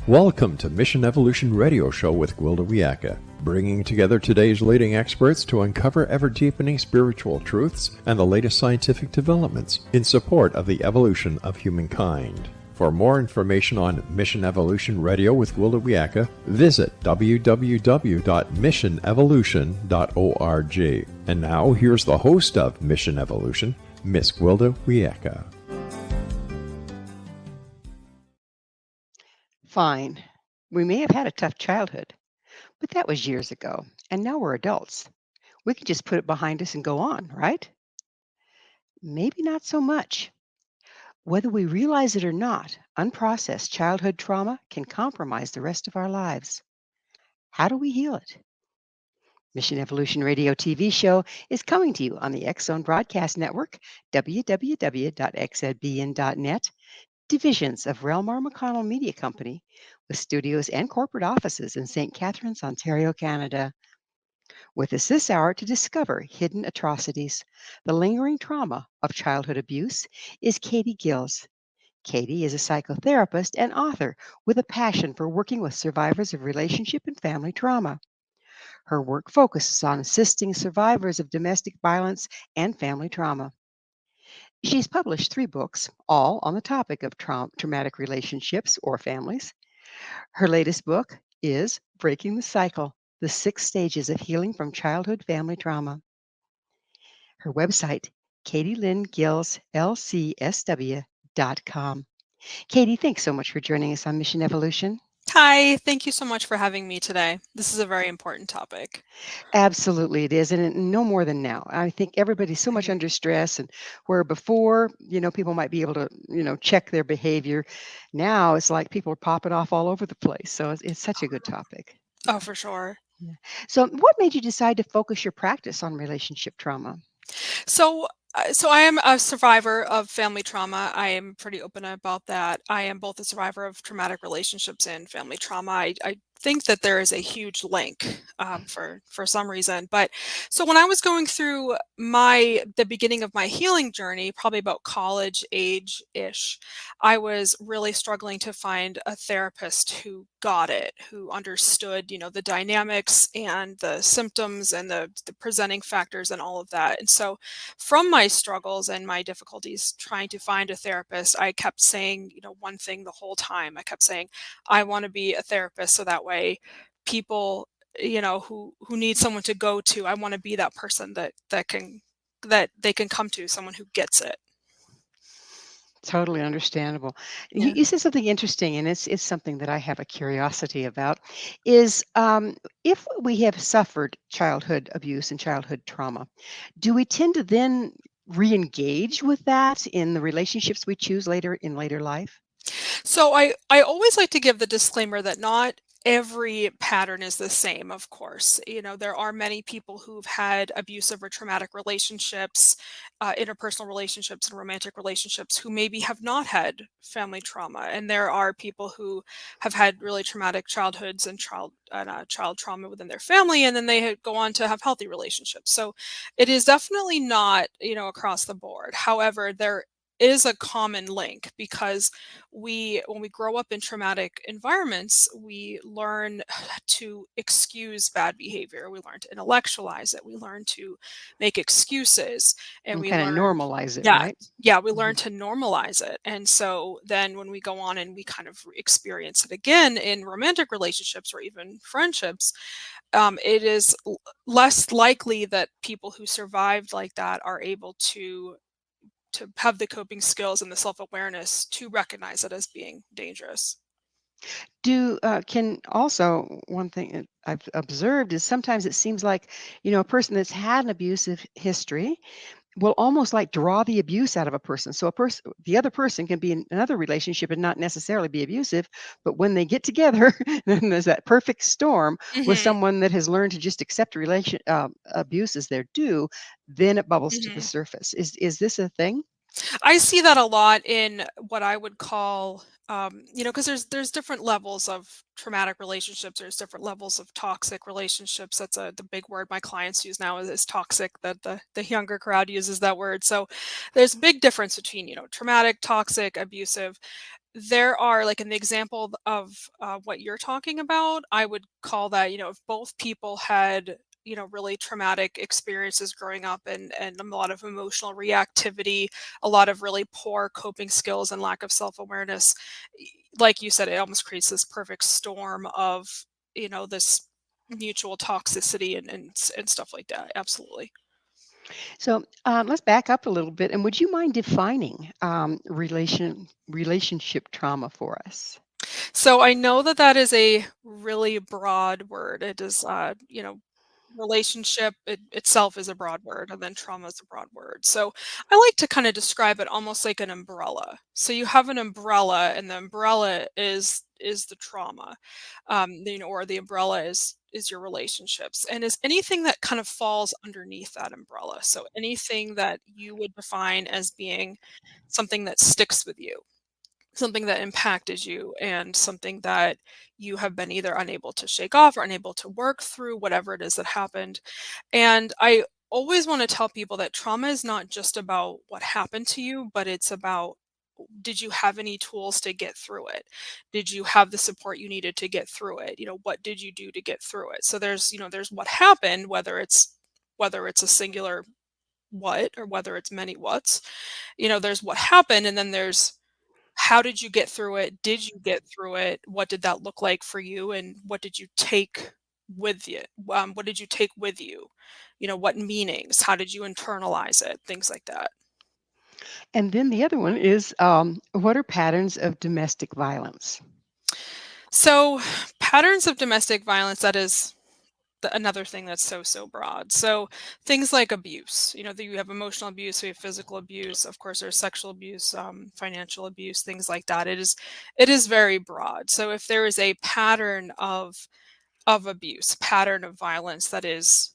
Welcome to Mission Evolution Radio Show with Gwilda Wiyaka, bringing together today's leading experts to uncover ever-deepening spiritual truths and the latest scientific developments in support of the evolution of humankind. For more information on Mission Evolution Radio with Gwilda Wiyaka, visit www.missionevolution.org. And now, here's the host of Mission Evolution, Miss Gwilda Wiyaka. Fine. We may have had a tough childhood, but that was years ago, and now we're adults. We can just put it behind us and go on, right? Maybe not so much. Whether we realize it or not, unprocessed childhood trauma can compromise the rest of our lives. How do we heal it? Mission Evolution Radio TV show is coming to you on the X Zone Broadcast Network, www.xzbn.net, divisions of Relmar McConnell Media Company, with studios and corporate offices in St. Catharines, Ontario, Canada. With us this hour to discover hidden atrocities, the lingering trauma of childhood abuse, is Kaytee GILLIS. Kaytee is a psychotherapist and author with a passion for working with survivors of relationship and family trauma. Her work focuses on assisting survivors of domestic violence and family trauma. She's published 3 books, all on the topic of traumatic relationships or families. Her latest book is Breaking the Cycle: The 6 Stages of Healing from Childhood Family Trauma. Her website, KayteeLynn-GILLIS-LCSW.com. Kaytee, thanks so much for joining us on Mission Evolution. Hi, thank you so much for having me today. This is a very important topic. Absolutely, it is, and no more than now. I think everybody's so much under stress, and where before, people might be able to, check their behavior. Now it's like people are popping off all over the place. So it's such a good topic. Oh, for sure. Yeah. So what made you decide to focus your practice on relationship trauma? So I am a survivor of family trauma. I am pretty open about that. I am both a survivor of traumatic relationships and family trauma. I think that there is a huge link for some reason. But so when I was going through the beginning of my healing journey, probably about college age-ish, I was really struggling to find a therapist who got it, who understood, the dynamics and the symptoms and the presenting factors and all of that. And so from my struggles and my difficulties trying to find a therapist, I kept saying, one thing the whole time. I kept saying, I want to be a therapist so that way people, who need someone to go to, I want to be that person that they can come to, someone who gets it. Totally understandable. Yeah. You said something interesting, and it's something that I have a curiosity about, is if we have suffered childhood abuse and childhood trauma, do we tend to then re-engage with that in the relationships we choose later in later life? So I always like to give the disclaimer that not every pattern is the same, of course. There are many people who've had abusive or traumatic relationships, interpersonal relationships and romantic relationships who maybe have not had family trauma. And there are people who have had really traumatic childhoods and child trauma within their family, and then they go on to have healthy relationships. So it is definitely not, across the board. However, there is a common link because when we grow up in traumatic environments, we learn to excuse bad behavior. We learn to intellectualize it. We learn to make excuses, and we kind of learn normalize it, yeah, right? yeah, we learn to normalize it. And so then when we go on and we kind of experience it again in romantic relationships or even friendships, it is less likely that people who survived like that are able to have the coping skills and the self-awareness to recognize it as being dangerous. Can also, one thing that I've observed is sometimes it seems like, a person that's had an abusive history will almost like draw the abuse out of a person. So the other person can be in another relationship and not necessarily be abusive, but when they get together, then there's that perfect storm with someone that has learned to just accept abuse as their due, then it bubbles to the surface. Is this a thing? I see that a lot in what I would call, because there's different levels of traumatic relationships. There's different levels of toxic relationships. That's the big word my clients use now is toxic. That the younger crowd uses that word. So there's a big difference between traumatic, toxic, abusive. there are, like in the example of what you're talking about, I would call that, if both people had, really traumatic experiences growing up and a lot of emotional reactivity, a lot of really poor coping skills and lack of self-awareness, like you said, it almost creates this perfect storm of, this mutual toxicity and stuff like that. Absolutely. So let's back up a little bit. And would you mind defining relationship trauma for us? So I know that that is a really broad word. It is, relationship itself is a broad word, and then trauma is a broad word. So I like to kind of describe it almost like an umbrella. So you have an umbrella, and the umbrella is the trauma, or the umbrella is your relationships, and is anything that kind of falls underneath that umbrella. So anything that you would define as being something that sticks with you, something that impacted you, and something that you have been either unable to shake off or unable to work through, whatever it is that happened. And I always want to tell people that trauma is not just about what happened to you, but it's about, did you have any tools to get through it? Did you have the support you needed to get through it? What did you do to get through it? So there's what happened, whether it's a singular what or whether it's many whats. There's what happened, and then there's how did you get through it? Did you get through it? What did that look like for you? And what did you take with you? What did you take with you? What meanings? How did you internalize it? Things like that. And then the other one is what are patterns of domestic violence? So, patterns of domestic violence, that is another thing that's so broad. So things like abuse, you have emotional abuse, we have physical abuse, of course there's sexual abuse, financial abuse, things like that. It is very broad. So if there is a pattern of abuse, pattern of violence that is,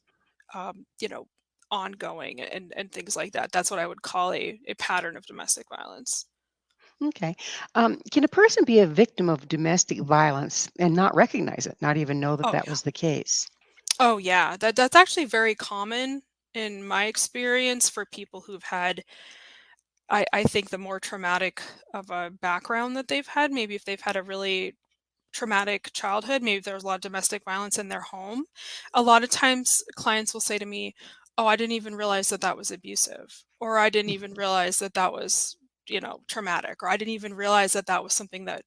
um, you know ongoing, and things like that, that's what I would call a pattern of domestic violence. Okay. Can a person be a victim of domestic violence and not recognize it, not even know that Oh that yeah. was the case? Oh yeah, that's actually very common in my experience for people who've had, I think, the more traumatic of a background that they've had. Maybe if they've had a really traumatic childhood, maybe there was a lot of domestic violence in their home. A lot of times clients will say to me, "Oh, I didn't even realize that that was abusive," or "I didn't even realize that that was, traumatic," or "I didn't even realize that that was something that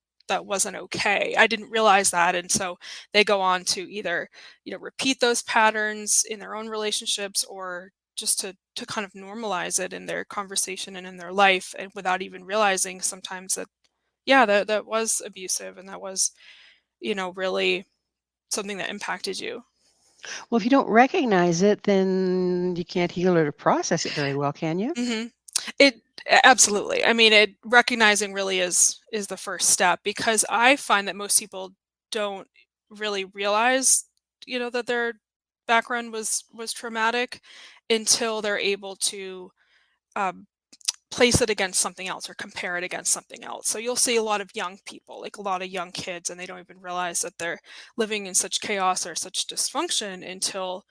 wasn't okay. I didn't realize that." And so they go on to either, repeat those patterns in their own relationships, or just to kind of normalize it in their conversation and in their life, and without even realizing sometimes that, yeah, that was abusive, and that was, really something that impacted you. Well, if you don't recognize it, then you can't heal it or process it very well, can you? Mhm. Absolutely. I mean, recognizing really is the first step, because I find that most people don't really realize, that their background was traumatic until they're able to, um, place it against something else or compare it against something else. So you'll see a lot of young people, like a lot of young kids, and they don't even realize that they're living in such chaos or such dysfunction until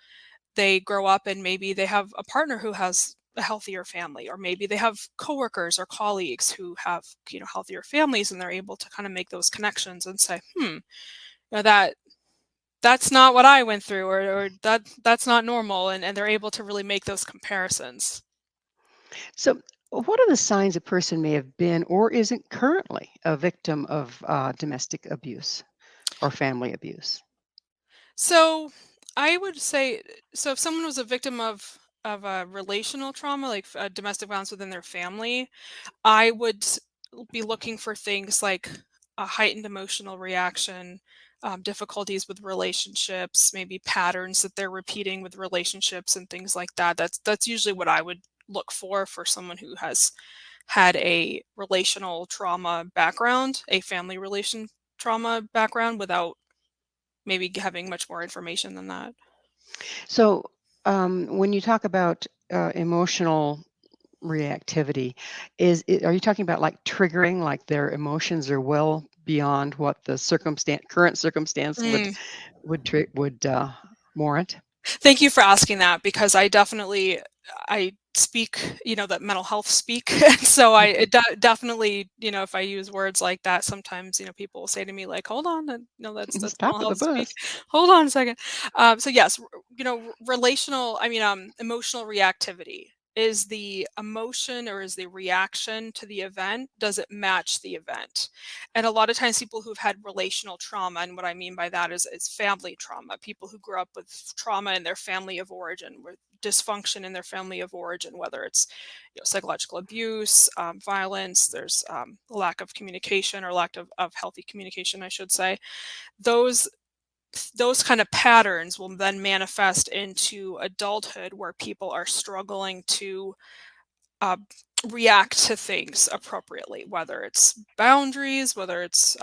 they grow up, and maybe they have a partner who has a healthier family, or maybe they have coworkers or colleagues who have, healthier families, and they're able to kind of make those connections and say, that's not what I went through, or that's not normal, and they're able to really make those comparisons. So, what are the signs a person may have been or isn't currently a victim of domestic abuse or family abuse? So I would say, so if someone was a victim of a relational trauma, like domestic violence within their family, I would be looking for things like a heightened emotional reaction, difficulties with relationships, maybe patterns that they're repeating with relationships and things like that. That's usually what I would look for someone who has had a relational trauma background, a family relation trauma background, without maybe having much more information than that. So, when you talk about emotional reactivity, are you talking about like triggering, like their emotions are well beyond what the current circumstance Mm. would warrant? Thank you for asking that, because I definitely, I speak, that mental health speak. And so definitely, if I use words like that, sometimes, people will say to me like, hold on, that's Stop mental at the health speak. bus. Hold on a second. So yes, relational, emotional reactivity is the emotion or is the reaction to the event. Does it match the event? And a lot of times people who've had relational trauma, and what I mean by that is family trauma, people who grew up with trauma in their family of origin, with dysfunction in their family of origin, whether it's psychological abuse, violence, there's lack of communication or lack of healthy communication, I should say. Those kind of patterns will then manifest into adulthood where people are struggling to uh, react to things appropriately, whether it's boundaries, whether it's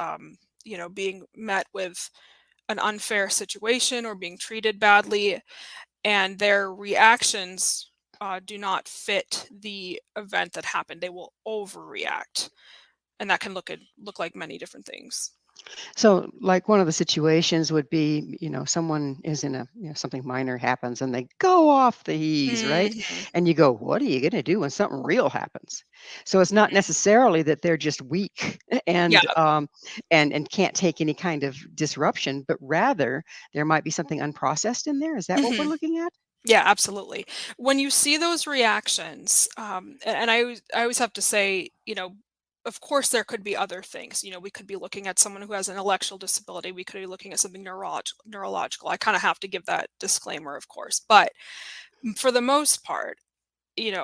being met with an unfair situation or being treated badly, and their reactions do not fit the event that happened. They will overreact, and that can look like many different things. So, like one of the situations would be, someone is in something minor happens and they go off the ease, right? Mhm. And you go, what are you going to do when something real happens? So it's not necessarily that they're just weak Yeah. and can't take any kind of disruption, but rather there might be something unprocessed in there. Is that what we're Mhm. looking at? Yeah, absolutely. When you see those reactions, and I always have to say, of course, there could be other things. We could be looking at someone who has an intellectual disability. We could be looking at something neurological. I kind of have to give that disclaimer, of course. But for the most part,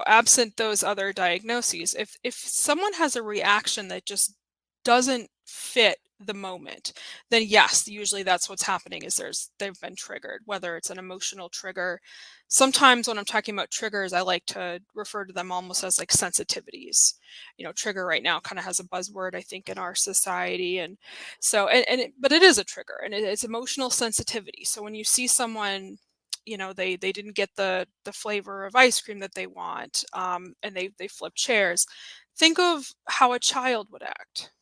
absent those other diagnoses, if someone has a reaction that just doesn't fit the moment, then yes, usually that's what's happening is they've been triggered, whether it's an emotional trigger. Sometimes when I'm talking about triggers, I like to refer to them almost as like sensitivities. Trigger right now kind of has a buzzword, I think, in our society. And so but it is a trigger, and it's emotional sensitivity. So when you see someone, they didn't get the flavor of ice cream that they want, and they flip chairs, think of how a child would act.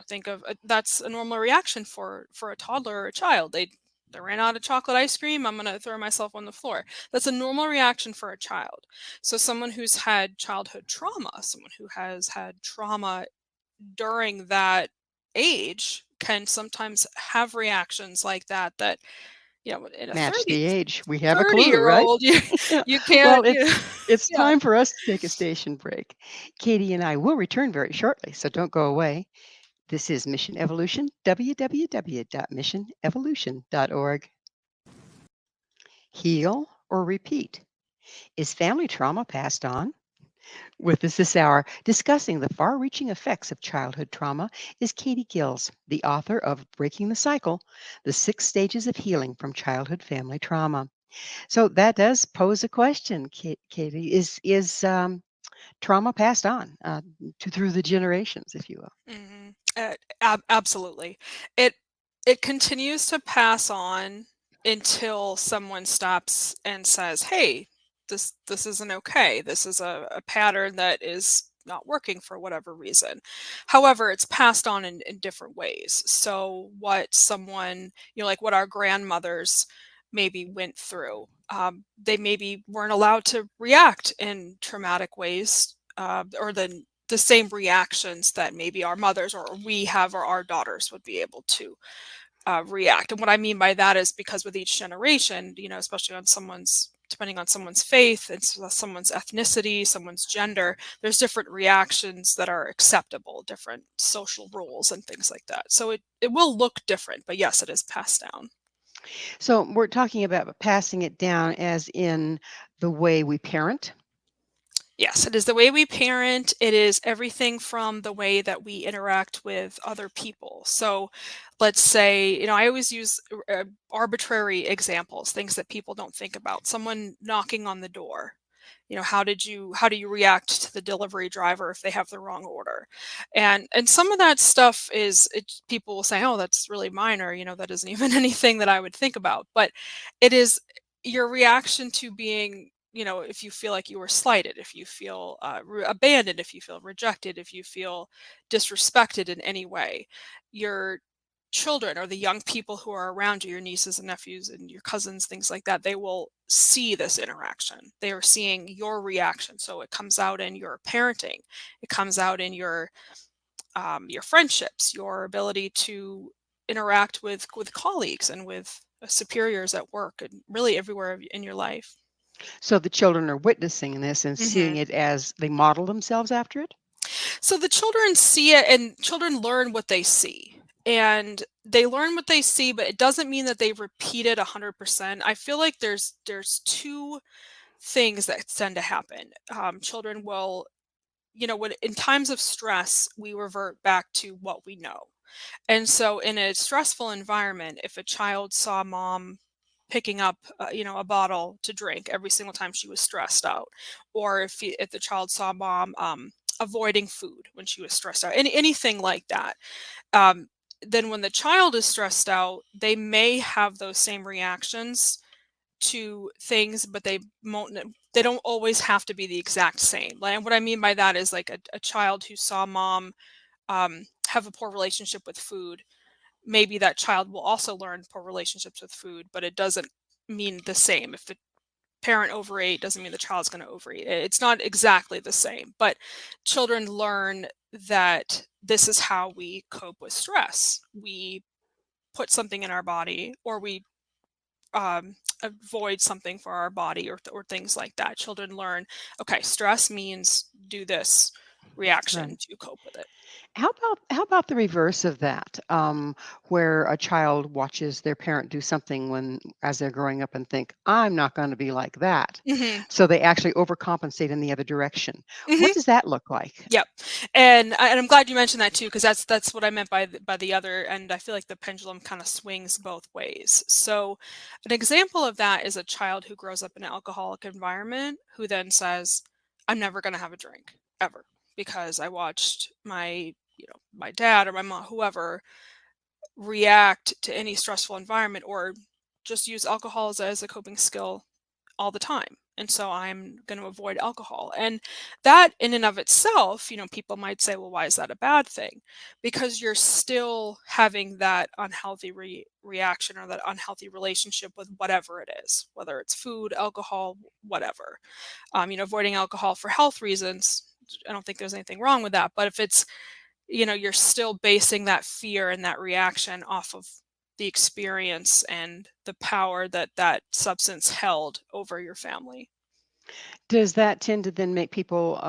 Think of that's a normal reaction for a toddler or a child. They ran out of chocolate ice cream, I'm going to throw myself on the floor. That's a normal reaction for a child. So someone who's had childhood trauma, someone who has had trauma during that age, can sometimes have reactions like that in a Match 30 the age. We have a 30 clue, year right? old, you Yeah. you can't, Well, it's yeah. time for us to take a station break. Katie and I will return very shortly, so don't go away. This is Mission Evolution, www.missionevolution.org. Heal or repeat? Is family trauma passed on? With us this hour, discussing the far reaching effects of childhood trauma, is Kaytee Gillis, the author of Breaking the Cycle: The 6 Stages of Healing from Childhood Family Trauma. So that does pose a question, Kaytee. Is trauma passed on through the generations, if you will? Mhm. Absolutely. It it continues to pass on until someone stops and says, "Hey, this isn't okay. This is a pattern that is not working for whatever reason." However, it's passed on in different ways. So what someone, like what our grandmothers maybe went through, they maybe weren't allowed to react in traumatic ways, or the same reactions that maybe our mothers or we have, or our daughters would be able to react. And what I mean by that is because with each generation, especially depending on someone's faith and someone's ethnicity, someone's gender, there's different reactions that are acceptable, different social rules and things like that. So it will look different, but yes, it is passed down. So we're talking about passing it down as in the way we parent. Yes, it is the way we parent. It is everything from the way that we interact with other people. So, let's say, I always use arbitrary examples, things that people don't think about. Someone knocking on the door. How do you react to the delivery driver if they have the wrong order? And some of that stuff people will say, "Oh, that's really minor, that isn't even anything that I would think about." But it is your reaction to being, if you feel like you were slighted, if you feel abandoned, if you feel rejected, if you feel disrespected in any way, your children or the young people who are around you, your nieces and nephews and your cousins, things like that, they will see this interaction. They are seeing your reaction. So it comes out in your parenting, it comes out in your friendships, your ability to interact with colleagues and with superiors at work and really everywhere in your life. So the children are witnessing this and seeing hmm it as they model themselves after it? So the children see it, and children learn what they see. And they learn what they see, but it doesn't mean that they repeat it 100%. I feel like there's two things that tend to happen. Children will, when in times of stress, we revert back to what we know. And so in a stressful environment, if a child saw mom picking up, a bottle to drink every single time she was stressed out, or if the child saw mom avoiding food when she was stressed out, anything like that, um, then when the child is stressed out, they may have those same reactions to things, but they don't always have to be the exact same. Like, and what I mean by that is like a child who saw mom have a poor relationship with food, maybe that child will also learn poor relationships with food, but it doesn't mean the same. If the parent overate, doesn't mean the child's going to overeat. It's not exactly the same, but children learn that this is how we cope with stress. We put something in our body, or we avoid something for our body, or things like that. Children learn, okay, stress means do this reaction Right. to cope with it. How about the reverse of that, where a child watches their parent do something when as they're growing up and think, "I'm not gonna be like that." hmm So they actually overcompensate in the other direction. What hmm does that look like? Yep, and I'm glad you mentioned that too, because that's what I meant by the other. And I feel like the pendulum kind of swings both ways. So, an example of that is a child who grows up in an alcoholic environment who then says, "I'm never going to have a drink ever because I watched my dad or my mom, whoever, react to any stressful environment or just use alcohol as a coping skill all the time. And so I'm going to avoid alcohol." And that in and of itself, people might say, well, why is that a bad thing? Because you're still having that unhealthy reaction or that unhealthy relationship with whatever it is, whether it's food, alcohol, whatever. Avoiding alcohol for health reasons, I don't think there's anything wrong with that. But if it's, you're still basing that fear and that reaction off of the experience and the power that that substance held over your family. Does that tend to then make people,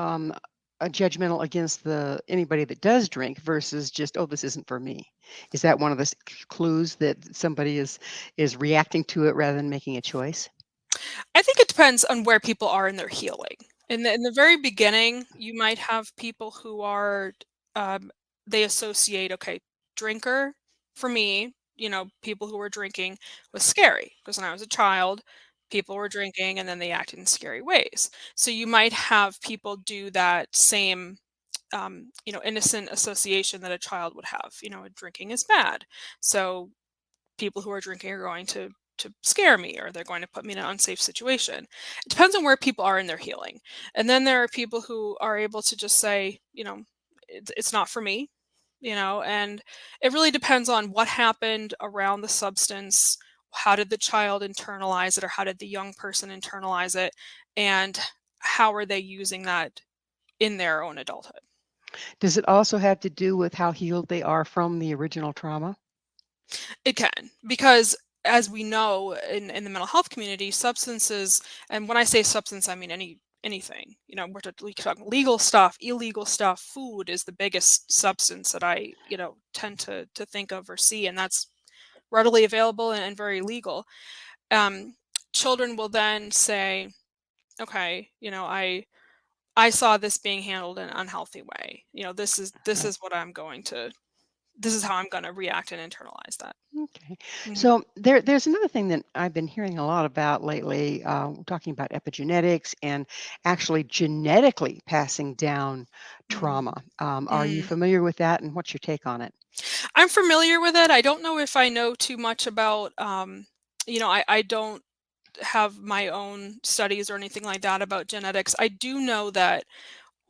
judgmental against the anybody that does drink versus just, "Oh, this isn't for me"? Is that one of the clues that somebody is reacting to it rather than making a choice? I think it depends on where people are in their healing. In the very beginning, you might have people who are, um, they associate, okay, drinker for me, people who were drinking was scary because when I was a child, people were drinking and then they acted in scary ways. So you might have people do that same, innocent association that a child would have. Drinking is bad. So people who are drinking are going to scare me, or they're going to put me in an unsafe situation. It depends on where people are in their healing. And then there are people who are able to just say, it's not for me, and it really depends on what happened around the substance. How did the child internalize it, or how did the young person internalize it? And how are they using that in their own adulthood? Does it also have to do with how healed they are from the original trauma? It can, because as we know in the mental health community, substances, and when I say substance, I mean anything. We can talk legal stuff, illegal stuff. Food is the biggest substance that I, tend to think of or see, and that's readily available and very legal. Um, Children will then say, okay, I saw this being handled in an unhealthy way. This is what I'm going to. This is how I'm going to react and internalize that. Okay. Mhm. So there's another thing that I've been hearing a lot about lately, talking about epigenetics and actually genetically passing down Mm. trauma. Are you Mm. familiar with that, and what's your take on it? I'm familiar with it. I don't know if I know too much about, I don't have my own studies or anything like that about genetics. I do know that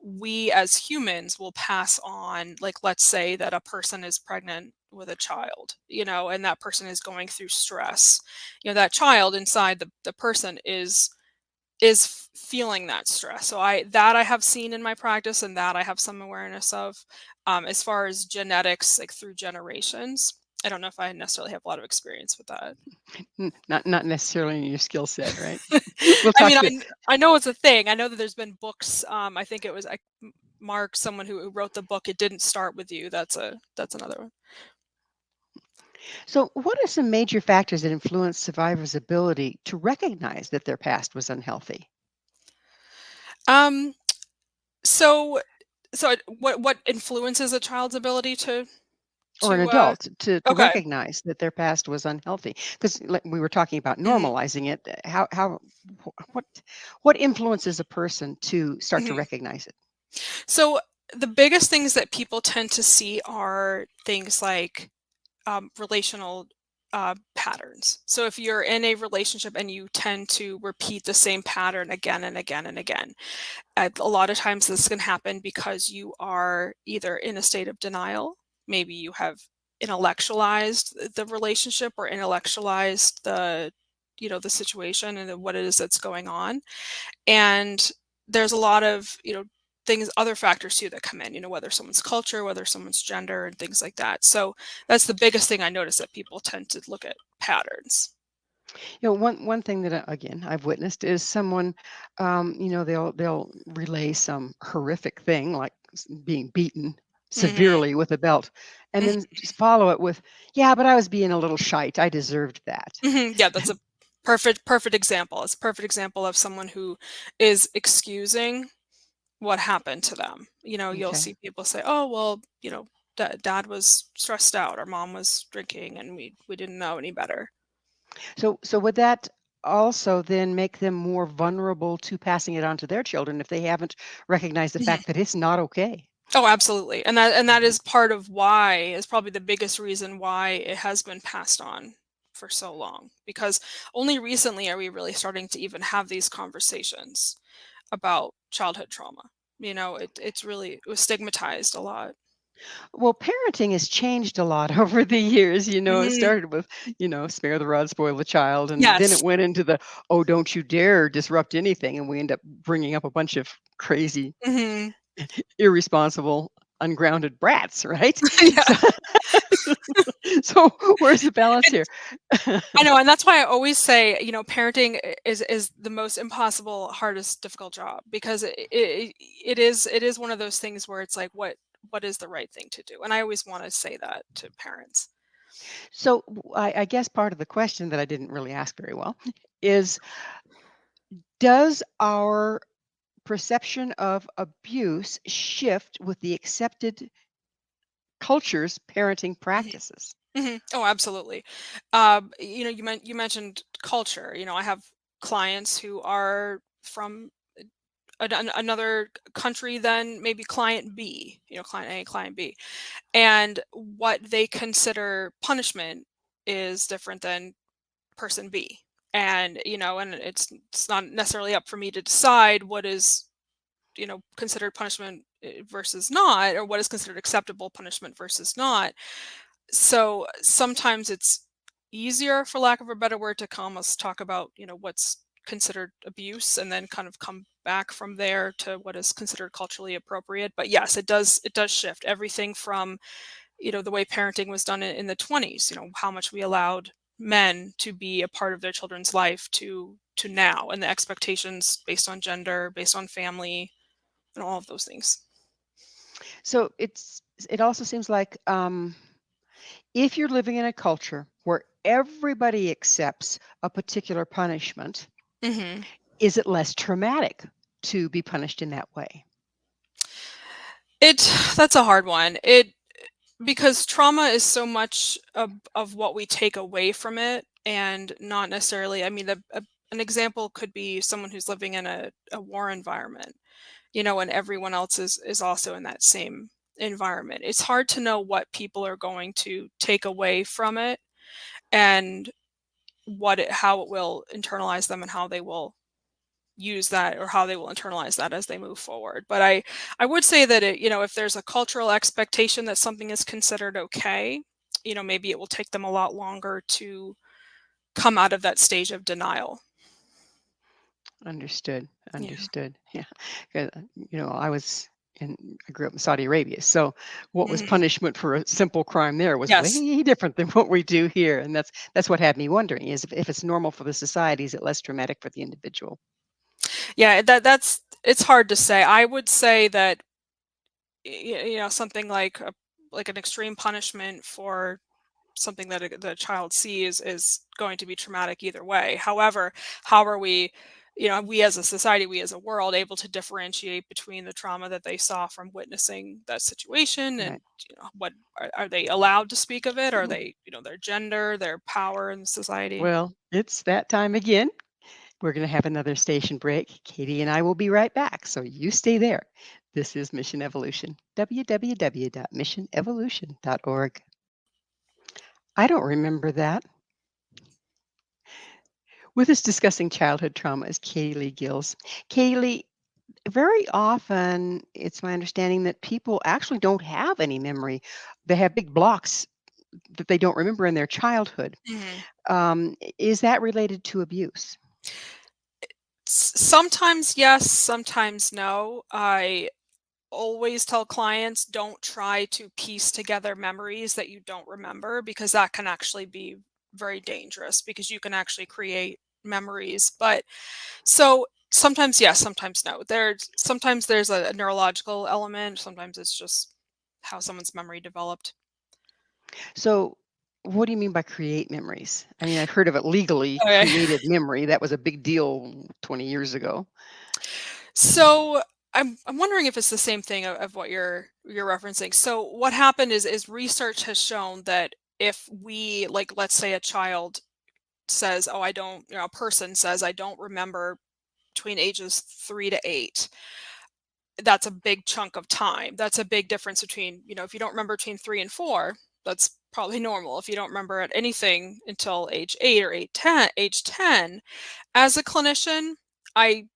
we as humans will pass on, like, let's say that a person is pregnant with a child, and that person is going through stress, that child inside the person is feeling that stress. So I have seen in my practice, and that I have some awareness of. As far as genetics, like through generations, I don't know if I necessarily have a lot of experience with that. Not necessarily in your skill set, right? We'll I talk mean, to. I know it's a thing. I know that there's been books. I think it was Mark, someone who wrote the book. It didn't start with you. That's another one. So, what are some major factors that influence survivors' ability to recognize that their past was unhealthy? Um. So what influences a child's ability to Or an to uh adult to okay. recognize that their past was unhealthy? Because like we were talking about Hmm. normalizing it. What what influences a person to start to Hmm. recognize it? So the biggest things that people tend to see are things like relational patterns. So if you're in a relationship and you tend to repeat the same pattern again and again and again, a lot of times this can happen because you are either in a state of denial. Maybe you have intellectualized the relationship or intellectualized the situation and what it is that's going on. And there's a lot of, things, other factors too that come in, whether someone's culture, whether someone's gender, and things like that. So that's the biggest thing I notice, that people tend to look at patterns. One thing that again I've witnessed is someone, they'll relay some horrific thing like being beaten Hmm. severely with a belt, and then just follow it with, "Yeah, but I was being a little shite. I deserved that." Yeah, that's a perfect example. It's a perfect example of someone who is excusing what happened to them. You'll Okay. see people say, "Oh, well, dad was stressed out or mom was drinking and we didn't know any better." So would that also then make them more vulnerable to passing it on to their children if they haven't recognized the Mhm. fact that it's not okay? Oh, absolutely. And that Mhm. is part of why, is probably the biggest reason why it has been passed on for so long, because only recently are we really starting to even have these conversations about childhood trauma. It was stigmatized a lot. Well, parenting has changed a lot over the years. It Mhm. started with, spare the rod, spoil the child. And then it Yes. went into the, oh, don't you dare disrupt anything. And we end up bringing up a bunch of crazy, Mhm. irresponsible, ungrounded brats, right? Yeah. So, so where's the balance here? I know, and that's why I always say, parenting is the most impossible, hardest, difficult job, because it is one of those things where it's like, what is the right thing to do? And I always want to say that to parents. So I guess part of the question that I didn't really ask very well is, does our perception of abuse shift with the accepted culture's parenting Mhm. practices? Mhm. Oh, absolutely. You mentioned culture. I have clients who are from another country than maybe client B. Client A, client B, and what they consider punishment is different than person B. And it's not necessarily up for me to decide what is, considered punishment versus not, or what is considered acceptable punishment versus not. So sometimes it's easier, for lack of a better word, to almost talk about, what's considered abuse, and then kind of come back from there to what is considered culturally appropriate. But yes, it does shift everything from, the way parenting was done in the 20s, how much we allowed men to be a part of their children's life, to now, and the expectations based on gender, based on family, and all of those things. So it also seems like, if you're living in a culture where everybody accepts a particular punishment, Hmm. is it less traumatic to be punished in that way? it that's a hard one. Because trauma is so much of what we take away from it, and not necessarily, I mean, an example could be someone who's living in a war environment, and everyone else is also in that same environment. It's hard to know what people are going to take away from it, and how it will internalize them, and how they will use that, or how they will internalize that as they move forward. But I would say that if there's a cultural expectation that something is considered okay, maybe it will take them a lot longer to come out of that stage of denial. Understood. Yeah. Understood. Yeah. 'Cause, I grew up in Saudi Arabia. So what was Mhm. punishment for a simple crime there was Yes. way different than what we do here. And that's what had me wondering is if it's normal for the society, is it less traumatic for the individual? Yeah, it's hard to say. I would say that something like an extreme punishment for something that the child sees is going to be traumatic either way. However, how are we, we as a society, we as a world, able to differentiate between the trauma that they saw from witnessing that situation, Right. and what are they allowed to speak of it? Are Mm. they, their gender, their power in society? Well, it's that time again. We're going to have another station break. Katie and I will be right back. So you stay there. This is Mission Evolution, www.missionevolution.org. I don't remember that. With us discussing childhood trauma is Kaylee Gills. Kaylee, very often it's my understanding that people actually don't have any memory. They have big blocks that they don't remember in their childhood. Mhm. Is that related to abuse? Sometimes yes, sometimes no. I always tell clients, don't try to piece together memories that you don't remember, because that can actually be very dangerous, because you can actually create memories. But so sometimes yes, sometimes no. Sometimes there's a neurological element, sometimes it's just how someone's memory developed. So, what do you mean by create memories? I mean, I've heard of it legally, Okay. created memory. That was a big deal 20 years ago. So I'm wondering if it's the same thing of what you're referencing. So what happened is research has shown that if we, like, let's say a child says, "Oh, I don't," a person says, "I don't remember between ages 3 to 8." That's a big chunk of time. That's a big difference between, if you don't remember between 3 and 4, that's probably normal. If you don't remember at anything until age 8 or age 10, as a clinician, I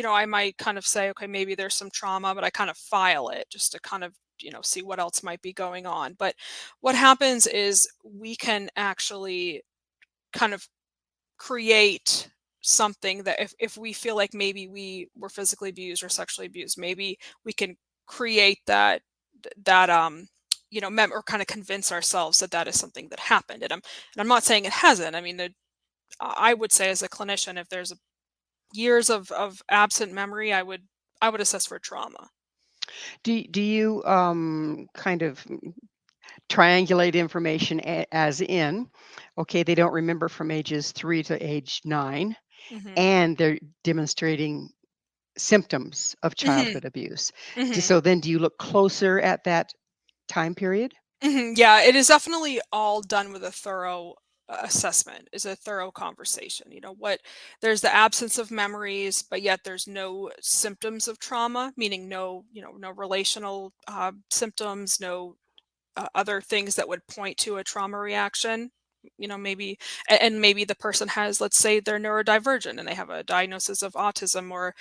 I might kind of say, okay, maybe there's some trauma, but I kind of file it just to kind of, see what else might be going on. But what happens is we can actually kind of create something that if we feel like maybe we were physically abused or sexually abused, maybe we can create that or kind of convince ourselves that that is something that happened. And I'm not saying it hasn't. I mean, I would say as a clinician, if there's years of absent memory, I would assess for trauma. Do you kind of triangulate information as in, okay, they don't remember from ages 3 to age 9, Mhm. and they're demonstrating symptoms of Mhm. childhood abuse. Mhm. So then, do you look closer at that time period? Mhm. Yeah, it is definitely all done with a thorough assessment. Is a thorough conversation. What there's the absence of memories, but yet there's no symptoms of trauma, meaning no relational symptoms, no other things that would point to a trauma reaction. Maybe and maybe the person has, let's say, they're neurodivergent and they have a diagnosis of autism, or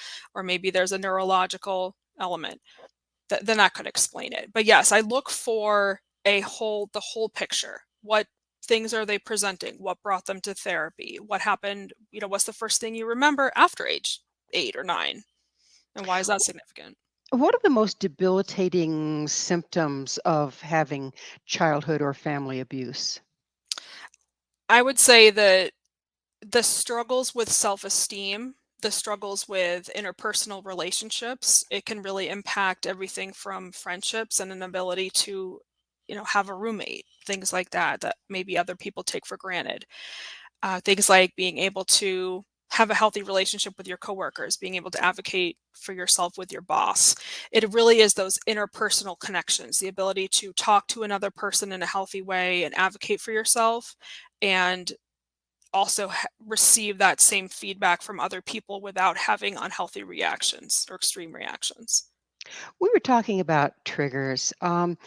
maybe there's a neurological element. Then that could explain it. But yes, I look for the whole picture. What things are they presenting? What brought them to therapy? What happened? What's the first thing you remember after age 8 or 9? And why is that significant? What are the most debilitating symptoms of having childhood or family abuse? I would say that the struggles with self-esteem, the struggles with interpersonal relationships, it can really impact everything from friendships and an ability to, have a roommate, things like that, that maybe other people take for granted. Things like being able to have a healthy relationship with your coworkers, being able to advocate for yourself with your boss. It really is those interpersonal connections, the ability to talk to another person in a healthy way and advocate for yourself, and also receive that same feedback from other people without having unhealthy reactions or extreme reactions. We were talking about triggers, and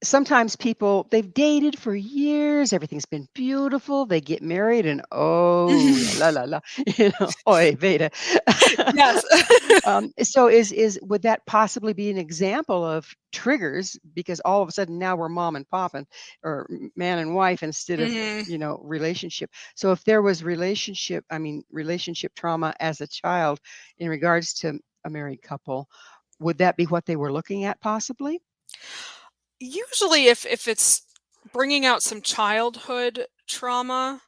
sometimes people, they've dated for years, everything's been beautiful, they get married and, oh, la, la, la, oy vey. Yes. So would that possibly be an example of triggers because all of a sudden now we're mom and pop and or man and wife instead of, Mhm. relationship. So if there was relationship trauma as a child in regards to a married couple, would that be what they were looking at possibly? Usually if it's bringing out some childhood trauma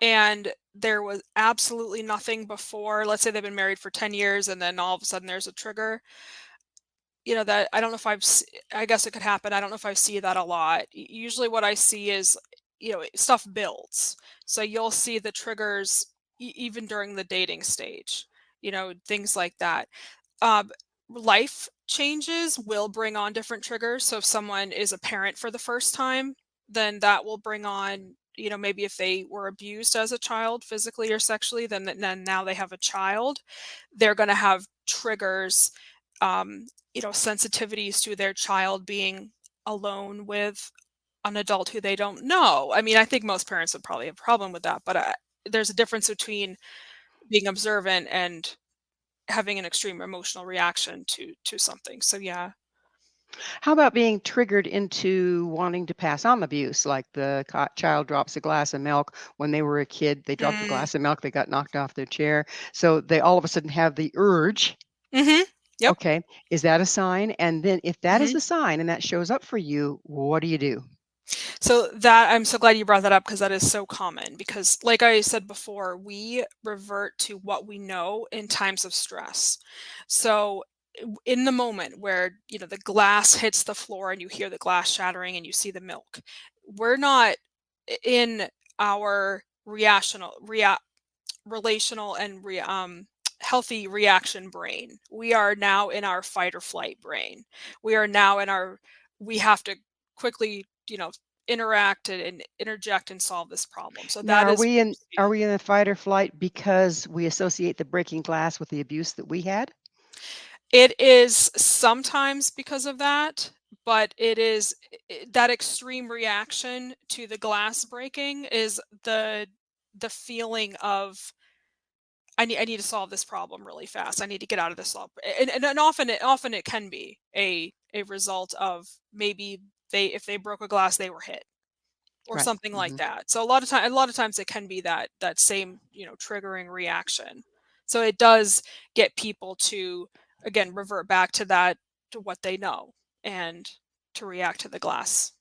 and there was absolutely nothing before, let's say they've been married for 10 years and then all of a sudden there's a trigger, that I don't know if I guess it could happen. I don't know if I see that a lot. Usually what I see is, stuff builds. So you'll see the triggers even during the dating stage, things like that. Um, Life changes will bring on different triggers. So if someone is a parent for the first time, then that will bring on, maybe if they were abused as a child, physically or sexually, then now they have a child, they're going to have triggers, sensitivities to their child being alone with an adult who they don't know. I mean, I think most parents would probably have a problem with that, but there's a difference between being observant and having an extreme emotional reaction to something. So yeah. How about being triggered into wanting to pass on abuse, like the child drops a glass of milk when they were a kid, they dropped a Mm. glass of milk, they got knocked off their chair. So they all of a sudden have the urge. Mhm. Yep. Okay, is that a sign? And then if that is Mhm. a sign and that shows up for you, what do you do? So that I'm so glad you brought that up because that is so common because like I said before, we revert to what we know in times of stress. So in the moment where, the glass hits the floor and you hear the glass shattering and you see the milk, we're not in our relational and healthy reaction brain. We are now in our fight or flight brain. We are now in our we have to quickly, interact and interject and solve this problem. So Now, that are is we what you in see. are we in the fight or flight because we associate the breaking glass with the abuse that we had? It is sometimes because of that, but it is that extreme reaction to the glass breaking is the feeling of I need to solve this problem really fast. I need to get out of this and often it can be a result of maybe if they broke a glass they were hit or Right. something like Hmm. that. So a lot of times it can be that same, triggering reaction. So it does get people to again revert back to that to what they know and to react to the glass.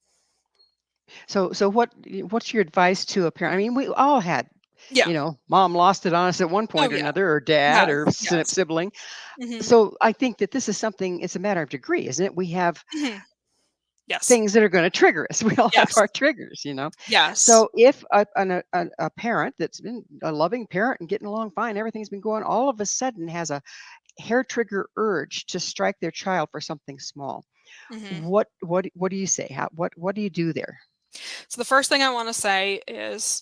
So what's your advice to a parent? I mean, we all had, Yeah. mom lost it on us at one Oh point or yeah. another, or dad Yes. or Yes. sibling. Hmm. So I think that this is something, it's a matter of degree, isn't it? We have Hmm. Yes. things that are going to trigger us. We all have Yes. our triggers. Yes. So if a parent that's been a loving parent and getting along fine, everything's been going, all of a sudden has a hair trigger urge to strike their child for something small. Hmm. What do you say? What do you do there? So the first thing I want to say is,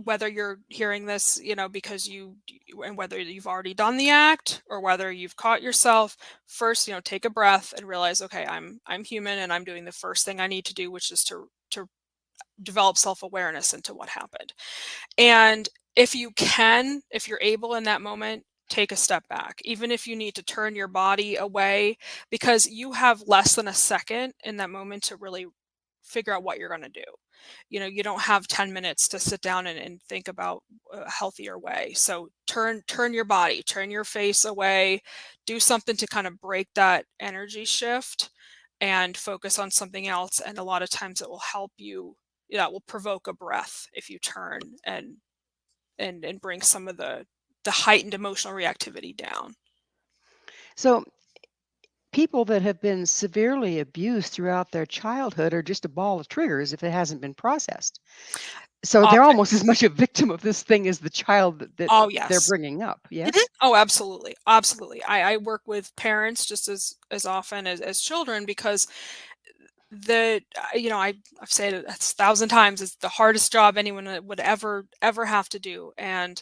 whether you're hearing this, because and whether you've already done the act or whether you've caught yourself, first, take a breath and realize, okay, I'm human and I'm doing the first thing I need to do, which is to develop self-awareness into what happened. And if you're able in that moment, take a step back, even if you need to turn your body away, because you have less than a second in that moment to really figure out what you're going to do. You don't have 10 minutes to sit down and think about a healthier way. So turn your body, turn your face away, do something to kind of break that energy shift and focus on something else. And a lot of times it will help you, that will provoke a breath if you turn and bring some of the heightened emotional reactivity down. So people that have been severely abused throughout their childhood are just a ball of triggers if it hasn't been processed. So they're Often. almost as much a victim of this thing as the child that Oh they're yes. bringing up. Mhm. Yes? Oh, absolutely, absolutely. I work with parents just as often as children because I've said it a thousand times. It's the hardest job anyone would ever have to do, and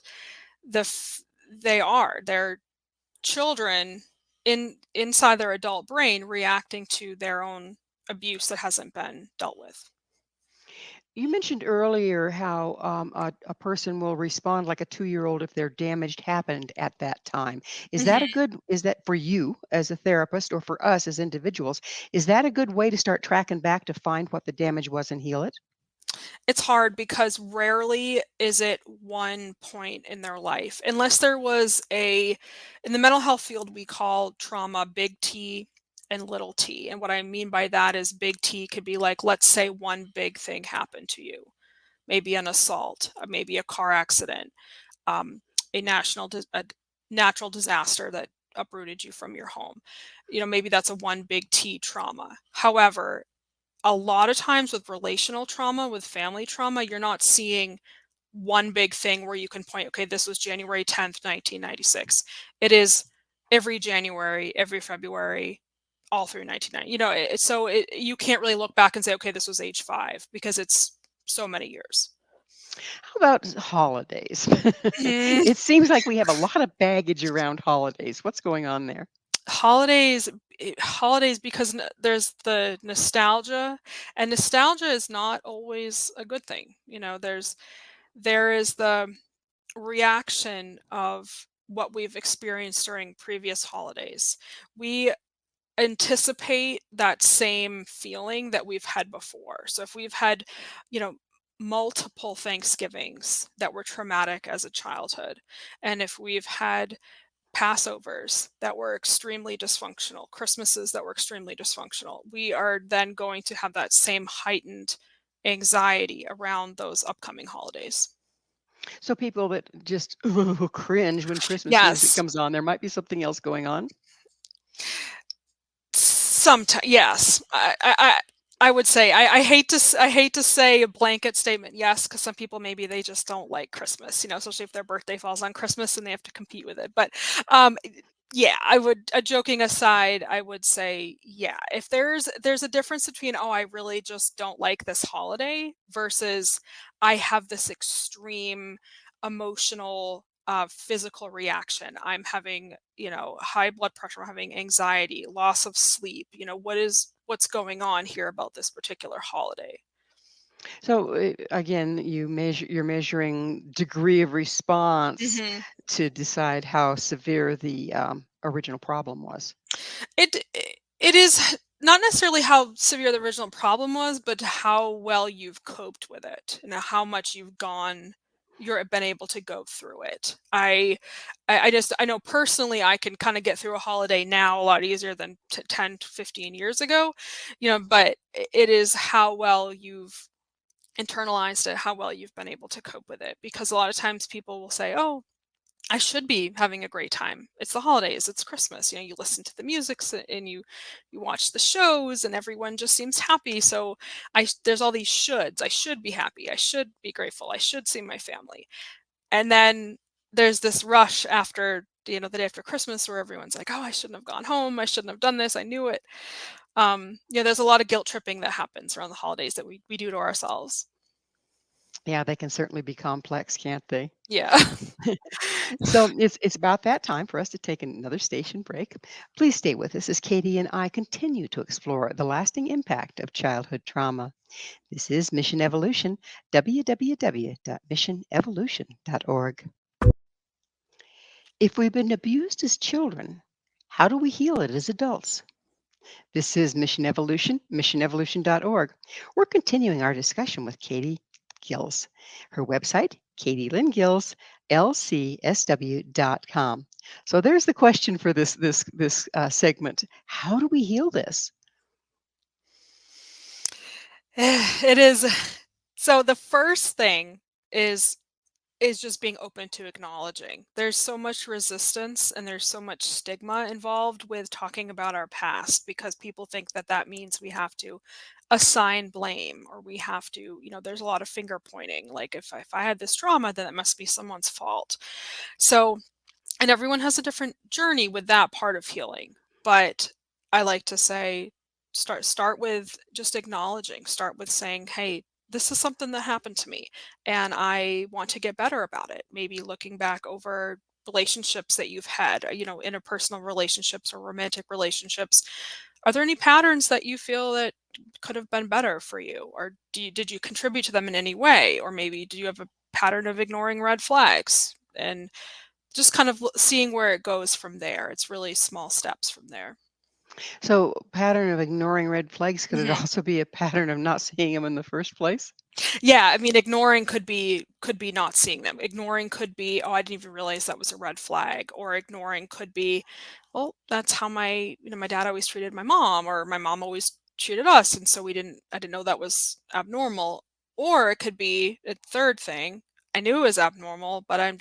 they're children inside their adult brain reacting to their own abuse that hasn't been dealt with. You mentioned earlier how a person will respond like a 2-year-old if their damage happened at that time. Is that for you as a therapist or for us as individuals? Is that a good way to start tracking back to find what the damage was and heal it? It's hard because rarely is it one point in their life, unless there was in the mental health field, we call trauma big T and little t. And what I mean by that is big T could be like, let's say one big thing happened to you, maybe an assault, maybe a car accident, um, a natural disaster that uprooted you from your home. Maybe that's a one big T trauma. However, a lot of times with relational trauma, with family trauma, you're not seeing one big thing where you can point, okay, this was January 10th, 1996. It is every January, every February, all through 1990. You can't really look back and say, okay, this was age 5 because it's so many years. How about holidays? Mhm. It seems like we have a lot of baggage around holidays. What's going on there? Holidays because there's the nostalgia, and nostalgia is not always a good thing. There is the reaction of what we've experienced during previous holidays. We anticipate that same feeling that we've had before. So if we've had, you know, multiple Thanksgivings that were traumatic as a childhood, and if we've had Passovers that were extremely dysfunctional, Christmases that were extremely dysfunctional, we are then going to have that same heightened anxiety around those upcoming holidays. So people that just cringe when Christmas music Yes. comes on, there might be something else going on. Sometimes, yes. I would say I hate to say a blanket statement, yes, because some people maybe they just don't like Christmas, especially if their birthday falls on Christmas and they have to compete with it. But um, yeah, joking aside, I would say, yeah, if there's a difference between, oh, I really just don't like this holiday versus I have this extreme emotional physical reaction. I'm having, high blood pressure, I'm having anxiety, loss of sleep. What's going on here about this particular holiday? So again, you're measuring degree of response hmm to decide how severe the original problem was. It is not necessarily how severe the original problem was, but how well you've coped with it and how much you're been able to go through it. I know personally I can kind of get through a holiday now a lot easier than 10 to 15 years ago, but it is how well you've internalized it, how well you've been able to cope with it. Because a lot of times people will say, "Oh, I should be having a great time. It's the holidays, it's Christmas." You listen to the music and you watch the shows and everyone just seems happy. So there's all these shoulds. I should be happy. I should be grateful. I should see my family. And then there's this rush after, the day after Christmas where everyone's like, "Oh, I shouldn't have gone home. I shouldn't have done this. I knew it." There's a lot of guilt tripping that happens around the holidays that we do to ourselves. Yeah, they can certainly be complex, can't they? Yeah. So it's about that time for us to take another station break. Please stay with us as Katie and I continue to explore the lasting impact of childhood trauma. This is Mission Evolution, www.missionevolution.org. If we've been abused as children, how do we heal it as adults? This is Mission Evolution, missionevolution.org. We're continuing our discussion with Kaytee Gillis. Her website, Kaytee Lynn Gillis, lcsw.com. So there's the question for this segment. How do we heal this? It is. So the first thing is just being open to acknowledging. There's so much resistance and there's so much stigma involved with talking about our past because people think that that means we have to assign blame or we have to, there's a lot of finger pointing. Like if I had this trauma, then it must be someone's fault. So, and everyone has a different journey with that part of healing. But I like to say, start with just acknowledging, start with saying, hey, this is something that happened to me and I want to get better about it. Maybe looking back over relationships that you've had, interpersonal relationships or romantic relationships Are there any patterns that you feel that could have been better for you? Or did you contribute to them in any way? Or maybe do you have a pattern of ignoring red flags? And just kind of seeing where it goes from there. It's really small steps from there. So, pattern of ignoring red flags, could it Mhm. also be a pattern of not seeing them in the first place? Yeah, I mean, ignoring could be not seeing them. Ignoring could be, "Oh, I didn't even realize that was a red flag," or ignoring could be, "Well, that's how my dad always treated my mom, or my mom always treated us, and so I didn't know that was abnormal." Or it could be a third thing, "I knew it was abnormal, but I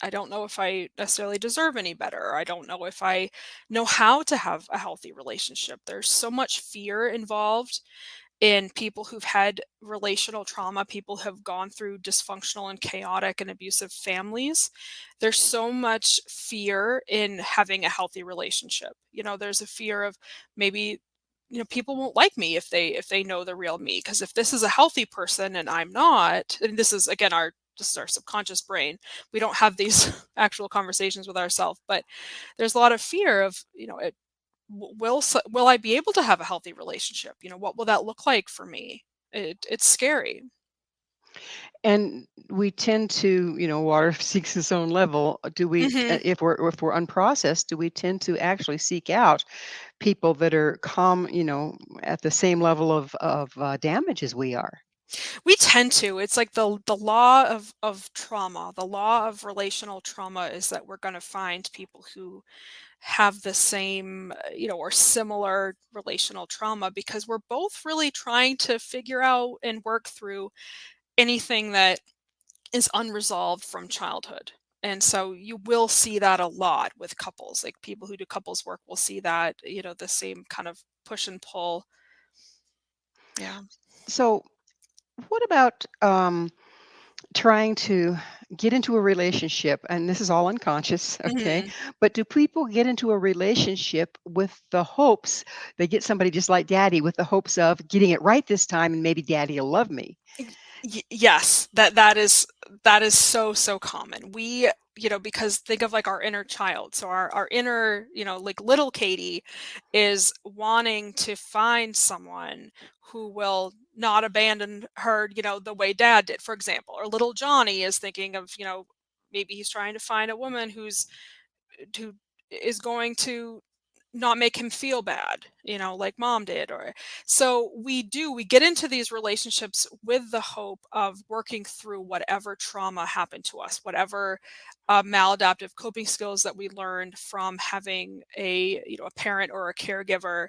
don't know if I necessarily deserve any better, or I don't know if I know how to have a healthy relationship." There's so much fear involved in people who've had relational trauma, people who have gone through dysfunctional and chaotic and abusive families. There's so much fear in having a healthy relationship. There's a fear of maybe people won't like me if they know the real me, because if this is a healthy person and I'm not, and this is our subconscious brain. We don't have these actual conversations with ourselves, but there's a lot of fear of, will I be able to have a healthy relationship? What will that look like for me? It's scary. And we tend to, water seeks its own level. Do we, Hmm. if we're unprocessed, do we tend to actually seek out people that are at the same level of damage as we are? We tend to. It's like the law of trauma. The law of relational trauma is that we're going to find people who have the same, or similar relational trauma, because we're both really trying to figure out and work through anything that is unresolved from childhood. And so you will see that a lot with couples. Like, people who do couples work will see that, the same kind of push and pull. Yeah. So, what about trying to get into a relationship? And this is all unconscious, okay? Mhm. But do people get into a relationship with the hopes they get somebody just like daddy, with the hopes of getting it right this time and maybe daddy will love me? Yes, that is so, so common. Because think of like our inner child. So our inner, like little Katie is wanting to find someone who will not abandon her, the way dad did, for example. Or little Johnny is thinking of, maybe he's trying to find a woman who is going to not make him feel bad, like mom did. Or so we get into these relationships with the hope of working through whatever trauma happened to us, whatever maladaptive coping skills that we learned from having a parent or a caregiver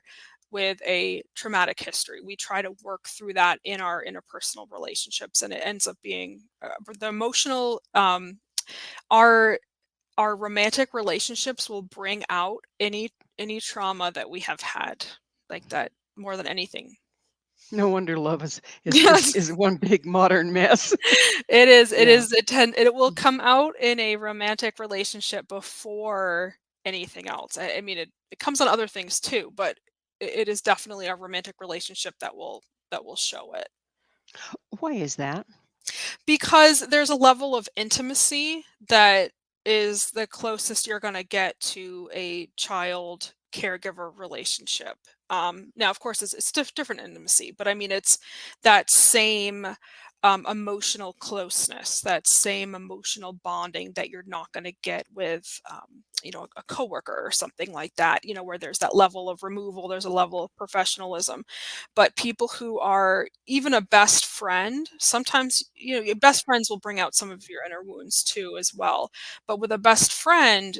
with a traumatic history. We try to work through that in our interpersonal relationships, and it ends up being the emotional our our romantic relationships will bring out any trauma that we have had, like that, more than anything. No wonder love is is Yes. is one big modern mess. It Yeah. is it will come out in a romantic relationship before anything else. I mean, it comes on other things too, but it is definitely a romantic relationship that will show it. Why is that? Because there's a level of intimacy that is the closest you're gonna get to a child caregiver relationship. Now, of course, it's different intimacy, but I mean, it's that same emotional closeness, that same emotional bonding that you're not going to get with, a coworker or something like that. Where there's that level of removal, there's a level of professionalism. But people who are even a best friend, sometimes, your best friends will bring out some of your inner wounds too, as well. But with a best friend,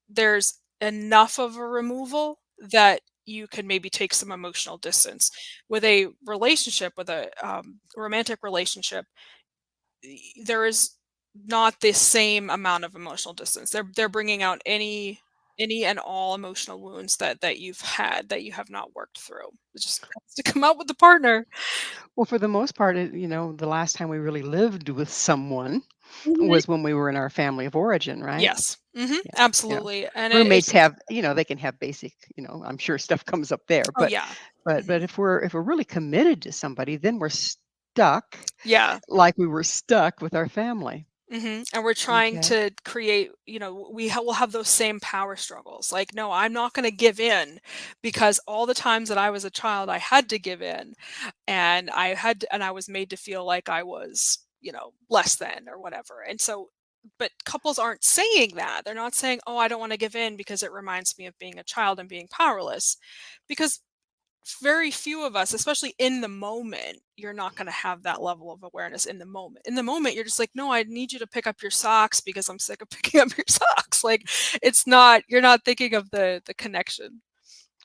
there's enough of a removal that you can maybe take some emotional distance. With a relationship, with a romantic relationship, there is not the same amount of emotional distance. They're bringing out any and all emotional wounds that you've had, that you have not worked through. It just has to come out with the partner. Well, for the most part, the last time we really lived with someone Mhm. was when we were in our family of origin, right? Yes. Mhm. Yeah, yeah. Absolutely. And it Roommates just have, they can have basic, I'm sure stuff comes up there, oh, but yeah. but Mhm. if we're really committed to somebody, then we're stuck Yeah. like we were stuck with our family. And we're trying Okay. to create, we'll have those same power struggles. Like, no, I'm not going to give in, because all the times that I was a child, I had to give in, and I was made to feel like I was, less than or whatever. And so, but couples aren't saying that. They're not saying, "Oh, I don't want to give in because it reminds me of being a child and being powerless," because very few of us, especially in the moment, you're not going to have that level of awareness in the moment. In the moment, you're just like, no, I need you to pick up your socks because I'm sick of picking up your socks. Like, you're not thinking of the connection.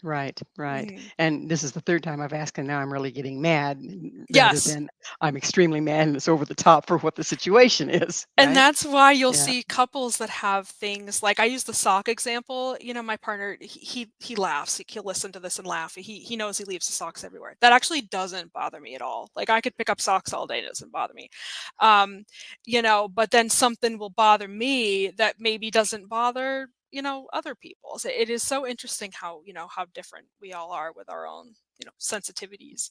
Right, right. Mhm. And this is the third time I've asked, and now I'm really getting mad rather Yes. than I'm extremely mad and it's over the top for what the situation is, And right? that's why you'll Yeah. see couples that have things like, I use the sock example. My partner, he laughs. He'll listen to this and laugh. He knows he leaves the socks everywhere. That actually doesn't bother me at all. Like, I could pick up socks all day, it doesn't bother me. Um, but then something will bother me that maybe doesn't bother, other people. So it is so interesting how different we all are with our own, sensitivities.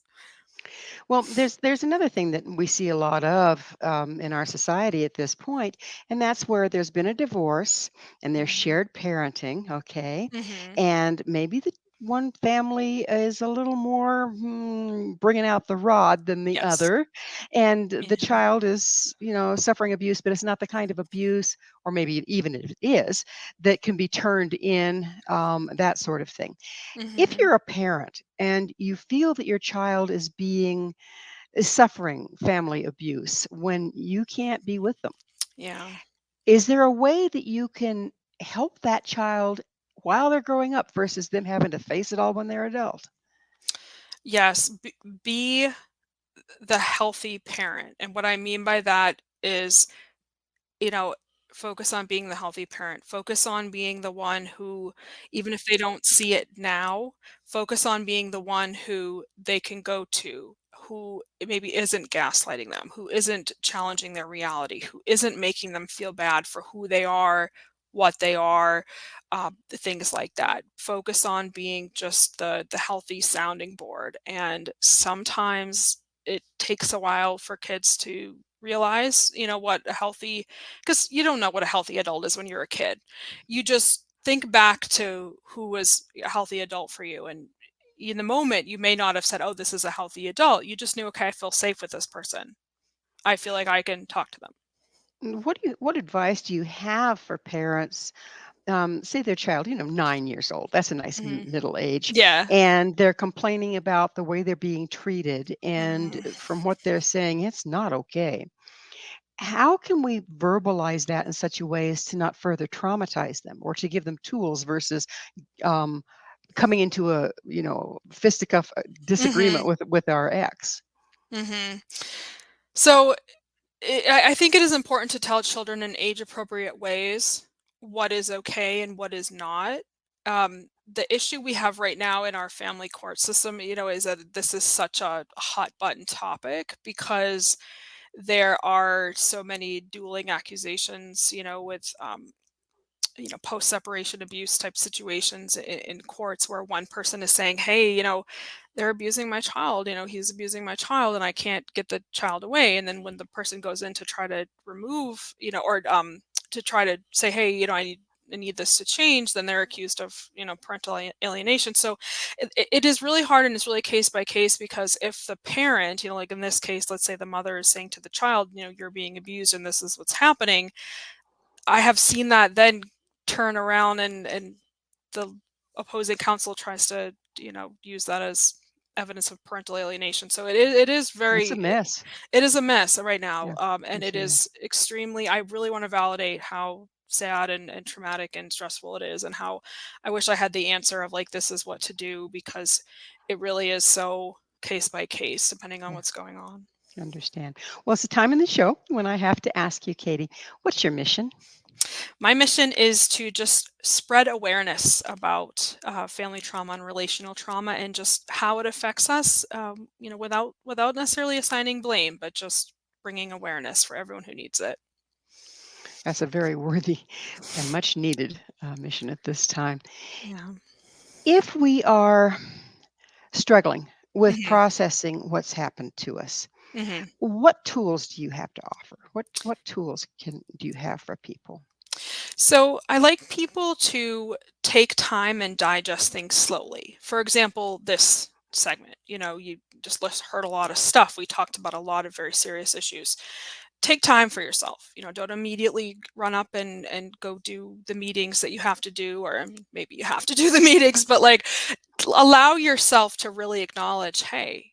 Well, there's another thing that we see a lot of in our society at this point, and that's where there's been a divorce and there's Mhm. shared parenting, okay, Mhm. and maybe the one family is a little more bringing out the rod than the Yes. other, and the Yeah. child is, suffering abuse, but it's not the kind of abuse, or maybe even if it is, that can be turned in, that sort of thing. If Mhm. you're a parent and you feel that your child is suffering family abuse when you can't be with them, Yeah. is there a way that you can help that child while they're growing up versus them having to face it all when they're adult? Yes. Be the healthy parent. And what I mean by that is, you know, focus on being the healthy parent. Focus on being the one who, even if they don't see it now, focus on being the one who they can go to, who maybe isn't gaslighting them, who isn't challenging their reality, who isn't making them feel bad for who they are, what they are, things like that. Focus on being just the healthy sounding board. And sometimes it takes a while for kids to realize, what a healthy, because you don't know what a healthy adult is when you're a kid. You just think back to who was a healthy adult for you. And in the moment, you may not have said, oh, this is a healthy adult. You just knew, okay, I feel safe with this person. I feel like I can talk to them. What advice do you have for parents? Say their child, 9 years old. That's a nice Hmm. middle age, Yeah. and they're complaining about the way they're being treated, and Hmm. from what they're saying, it's not okay. How can we verbalize that in such a way as to not further traumatize them or to give them tools versus um, coming into a fisticuff disagreement Hmm. with our ex? Hmm. So I think it is important to tell children in age appropriate ways what is okay and what is not. The issue we have right now in our family court system, is that this is such a hot button topic because there are so many dueling accusations, with post separation abuse type situations in courts where one person is saying, hey, they're abusing my child, he's abusing my child and I can't get the child away. And then when the person goes in to try to remove, or to try to say, hey, I need this to change, then they're accused of, parental alienation. So it is really hard, and it's really case by case, because if the parent, like in this case, let's say the mother is saying to the child, you're being abused and this is what's happening, I have seen that then turn around, and the opposing counsel tries to, use that as evidence of parental alienation. So it is It's a very mess. it is a mess right now, Yeah, and it it sure is is. extremely. I really want to validate how sad and traumatic and stressful it is, and how I wish I had the answer of, like, this is what to do, because it really is so case by case depending on Yeah, what's going on. I understand. Well, it's a time in the show when I have to ask you, Katie, what's your mission? My mission is to just spread awareness about family trauma and relational trauma, and just how it affects us, without necessarily assigning blame, but just bringing awareness for everyone who needs it. That's a very worthy and much needed mission at this time. Yeah. If we are struggling with Hmm. processing what's happened to us, Mhm. What tools do you have to offer? What tools do you have for people? So I like people to take time and digest things slowly. For example, this segment, you just heard a lot of stuff. We talked about a lot of very serious issues. Take time for yourself. Don't immediately run up and go do the meetings that you have to do, or I mean, maybe you have to do the meetings, but like allow yourself to really acknowledge, hey,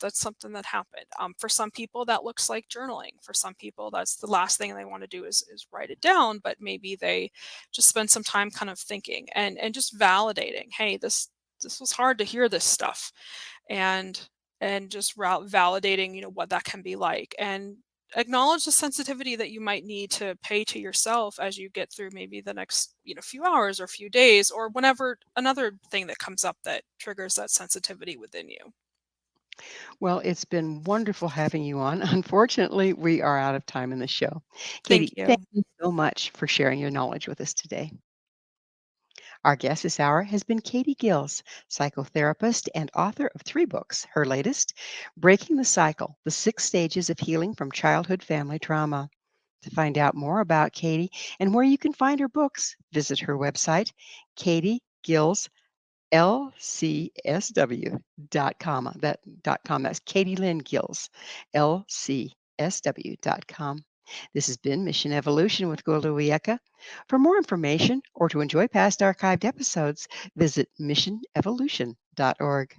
that's something that happened. For some people that looks like journaling. For some people that's the last thing they want to do is write it down, but maybe they just spend some time kind of thinking and just validating, hey, this was hard to hear this stuff, and just validating what that can be like, and acknowledge the sensitivity that you might need to pay to yourself as you get through maybe the next few hours or few days, or whenever another thing that comes up that triggers that sensitivity within you. Well, it's been wonderful having you on. Unfortunately, we are out of time in the show. Thank Kaytee, thank you. you so much for sharing your knowledge with us today. Our guest this hour has been Kaytee Gillis, psychotherapist and author of 3 books. Her latest, Breaking the Cycle: The 6 Stages of Healing from Childhood Family Trauma. To find out more about Kaytee and where you can find her books, visit her website, Kaytee Gills lcsw.com. .com. That's Katie Lynn Gills, lcsw.com. This has been Mission Evolution with Gwilda Wiyaka. For more information or to enjoy past archived episodes, visit missionevolution.org.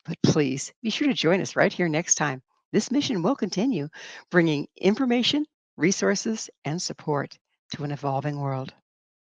But please be sure to join us right here next time. This mission will continue, bringing information, resources, and support to an evolving world.